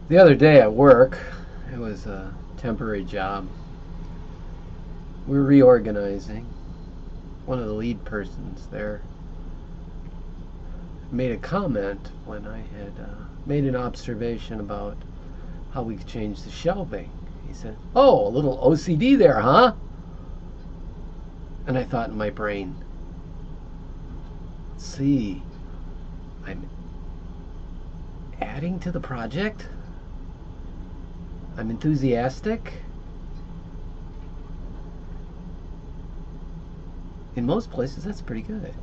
The other day at work, it was a temporary job. We're reorganizing. One of the lead persons there made a comment when I had made an observation about how we could change the shelving. He said, "Oh, a little OCD there, huh?" And I thought in my brain, see, I'm adding to the project. I'm enthusiastic. In most places, that's pretty good.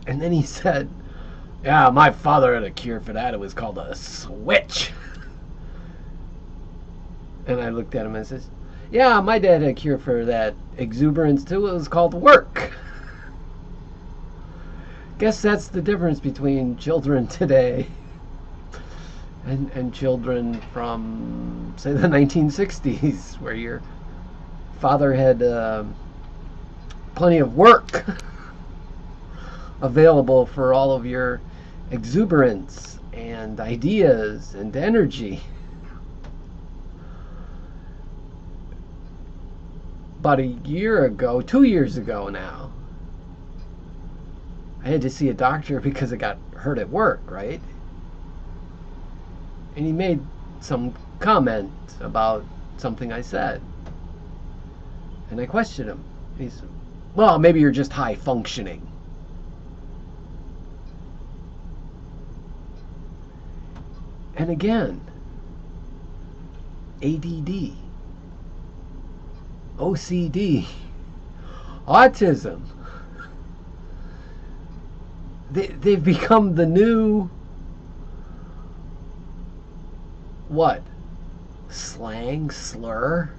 And then he said, "Yeah, my father had a cure for that. It was called a switch." And I looked at him and says, "Yeah, my dad had a cure for that exuberance too. It was called work." Guess that's the difference between children today and children from, say, the 1960s, where your father had plenty of work available for all of your exuberance and ideas and energy. About a year ago, 2 years ago now, I had to see a doctor because I got hurt at work, right? And he made some comment about something I said. And I questioned him. He said, "Well, maybe you're just high functioning." And again, ADD, OCD, autism. They've become the new, what? Slang, slur?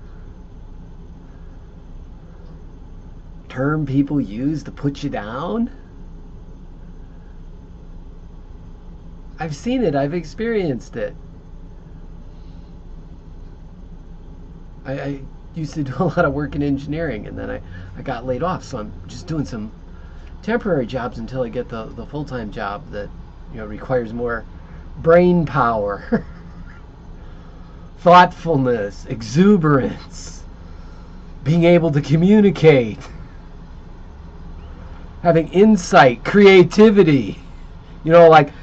Term people use to put you down? I've seen it. I've experienced it. I used to do a lot of work in engineering, and then I got laid off, so I'm just doing some temporary jobs until I get the full-time job that requires more brain power, thoughtfulness, exuberance, being able to communicate, having insight, creativity, like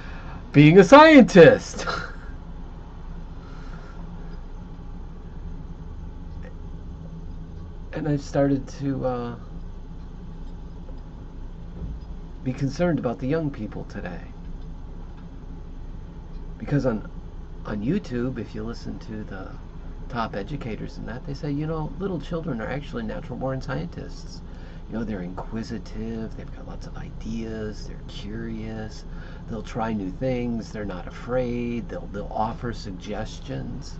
being a scientist. And I've started to be concerned about the young people today. Because on YouTube, if you listen to the top educators and that, they say, little children are actually natural-born scientists. They're inquisitive, they've got lots of ideas, they're curious, they'll try new things, they're not afraid, they'll offer suggestions.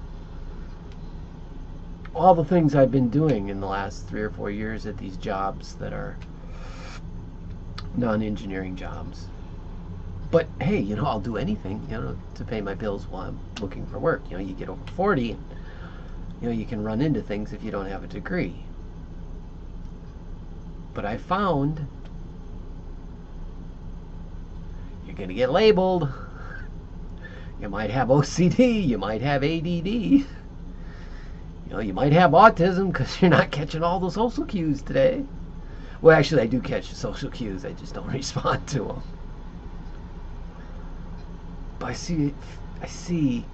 All the things I've been doing in the last 3 or 4 years at these jobs that are non-engineering jobs. But hey, I'll do anything, to pay my bills while I'm looking for work. You get over 40, and, you can run into things if you don't have a degree. But I found you're going to get labeled. You might have OCD, you might have ADD. You might have autism because you're not catching all the social cues today. Well, actually, I do catch the social cues. I just don't respond to them. But I see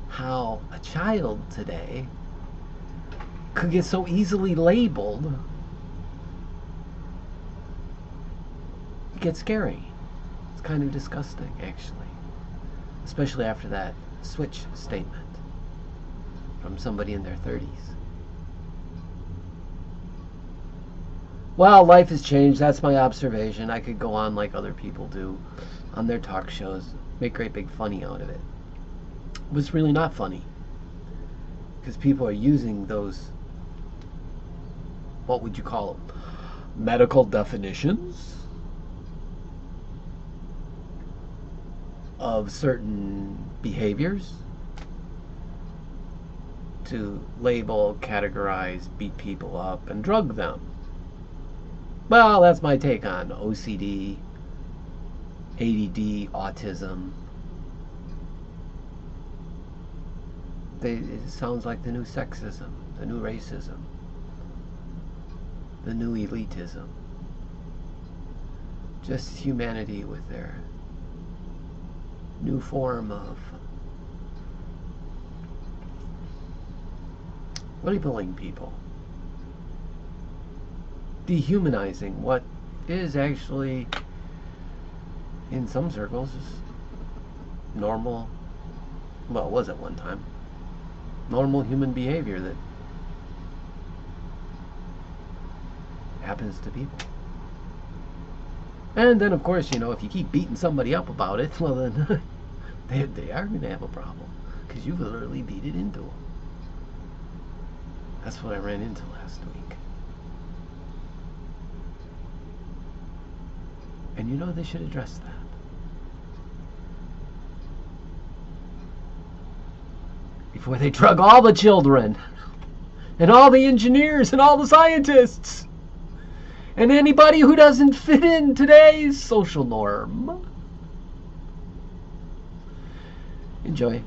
how a child today could get so easily labeled. It gets scary. It's kind of disgusting, actually. Especially after that switch statement from somebody in their 30s. Well, life has changed. That's my observation. I could go on like other people do on their talk shows, make great big funny out of it. But it's really not funny, because people are using those, what would you call them, medical definitions of certain behaviors to label, categorize, beat people up, and drug them. Well, that's my take on OCD, ADD, autism. It sounds like the new sexism, the new racism, the new elitism. Just humanity with their new form of labeling people, dehumanizing what is actually, in some circles, normal, well, it was at one time, normal human behavior that happens to people. And then, of course, if you keep beating somebody up about it, well, then they are going to have a problem, because you literally beat it into them. That's what I ran into last week. And they should address that. Before they drug all the children, and all the engineers, and all the scientists, and anybody who doesn't fit in today's social norm. Enjoy.